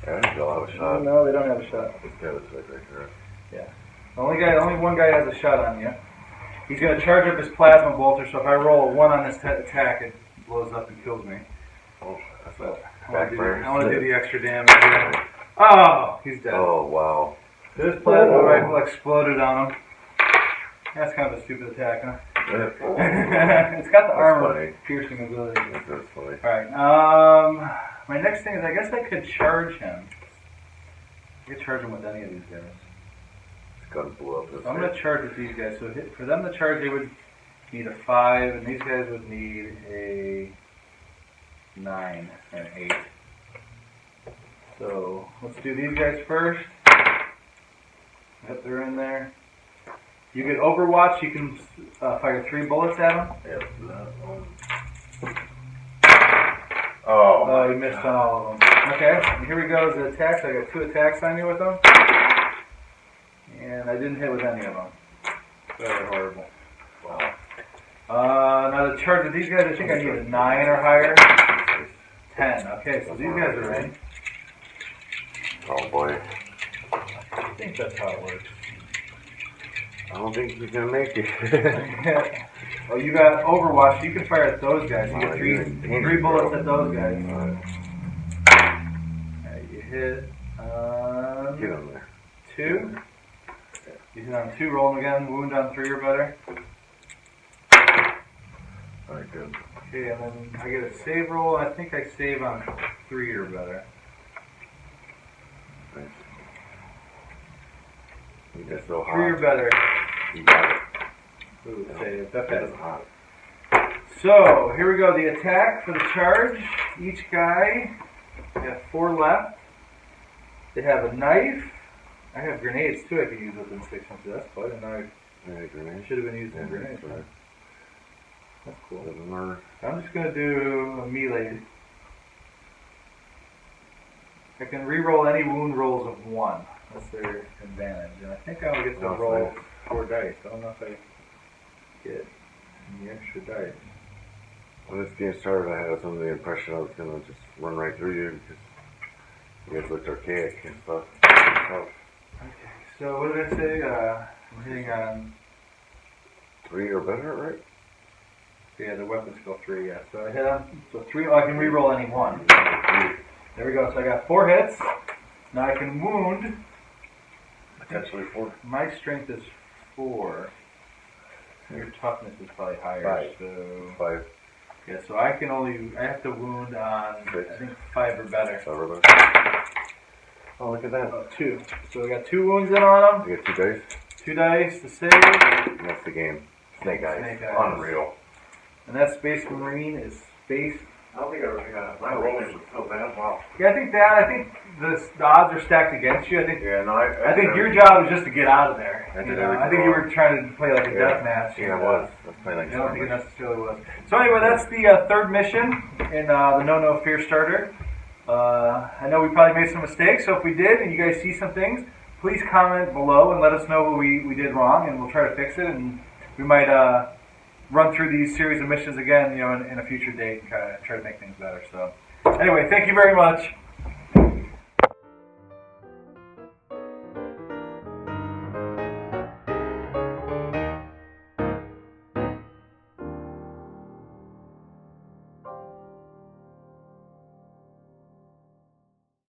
Speaker 2: Yeah, they'll have a shot.
Speaker 1: No, they don't have a shot.
Speaker 2: This guy looks like right here.
Speaker 1: Yeah. Only one guy has a shot on you. He's going to charge up his plasma bolter, so if I roll a 1 on this attack, it blows up and kills me.
Speaker 2: Oh, that's
Speaker 1: So
Speaker 2: that.
Speaker 1: I want to do the extra damage here. Oh, he's dead.
Speaker 2: Oh, wow.
Speaker 1: His plasma rifle exploded on him. That's kind of a stupid attack, huh? It's got the armor piercing ability.
Speaker 2: That's funny.
Speaker 1: Alright, my next thing is I guess I could charge him. I could charge him with any of these guys.
Speaker 2: It's got to blow up.
Speaker 1: So I'm going to charge with these guys. So for them to charge, they would need a 5, and these guys would need a 9 and an 8. So let's do these guys first. Yep, they're in there. You get Overwatch. You can fire 3 bullets at them.
Speaker 2: Yep. Oh,
Speaker 1: you missed on all of them. Okay, here we go. The attacks. I got 2 attacks on you with them. And I didn't hit with any of them. Very horrible. Wow. Now to charge with these guys, I think I need a 9 or higher. 10. Okay, so these guys are in.
Speaker 2: Oh boy.
Speaker 1: I think that's how it works.
Speaker 2: I don't think you're gonna make it.
Speaker 1: Oh, you got Overwatch. You can fire at those guys. You get three bullets at those guys. Alright, you hit on
Speaker 2: Get on there.
Speaker 1: 2. You hit on 2. Roll them again. Wound on 3 or better.
Speaker 2: Alright, good.
Speaker 1: Okay, and then I get a save roll. I think I save on 3 or better.
Speaker 2: Nice. You get so hot.
Speaker 1: 3 or better.
Speaker 2: You got it.
Speaker 1: Ooh, save. That's
Speaker 2: That is hot.
Speaker 1: So, here we go. The attack for the charge. Each guy has 4 left. They have a knife. I have grenades too I can use within 6 inches. That's quite a knife.
Speaker 2: Yeah, grenade.
Speaker 1: Should have been using grenades.
Speaker 2: Right.
Speaker 1: That's cool.
Speaker 2: Doesn't matter.
Speaker 1: I'm just going to do a melee. I can re-roll any wound rolls of 1. That's their advantage. And I think I will get to roll 4 dice. I don't know if I get any extra dice.
Speaker 2: When this game started, I had some of the impression I was going to just run right through you because you guys looked archaic and stuff.
Speaker 1: Okay, so what did I say? I'm hitting on...
Speaker 2: 3 or better, right?
Speaker 1: Yeah, the weapon skill 3, yeah. So I hit on... So 3, I can re-roll any 1. There we go. So I got 4 hits. Now I can wound.
Speaker 2: Potentially 4.
Speaker 1: My strength is 4. Your toughness is probably higher.
Speaker 2: 5.
Speaker 1: So
Speaker 2: 5.
Speaker 1: yeah, so I can only... I have to wound on,
Speaker 2: 6.
Speaker 1: I think, 5 or better.
Speaker 2: 5 or better. Oh, look at that.
Speaker 1: 2. So I got 2 wounds in on them.
Speaker 2: You get 2 dice.
Speaker 1: 2 dice to save.
Speaker 2: And that's the game. Snake Eyes.
Speaker 1: Snake Eyes.
Speaker 2: Unreal.
Speaker 1: And that Space Marine is Space...
Speaker 2: I don't think I ever got my rolling was so bad. Wow.
Speaker 1: Yeah, I think the odds are stacked against you. I think
Speaker 2: I
Speaker 1: think your job is just to get out of there.
Speaker 2: I
Speaker 1: You
Speaker 2: did
Speaker 1: know?
Speaker 2: everything
Speaker 1: I think you
Speaker 2: wrong.
Speaker 1: were trying to play like a death match.
Speaker 2: Yeah, it was. I was playing like
Speaker 1: I don't think it necessarily was. So anyway, that's the 3rd mission in the No Fear starter. I know we probably made some mistakes, so if we did and you guys see some things, please comment below and let us know what we did wrong, and we'll try to fix it. And we might run through these series of missions again, in a future date and try to make things better. So anyway, thank you very much.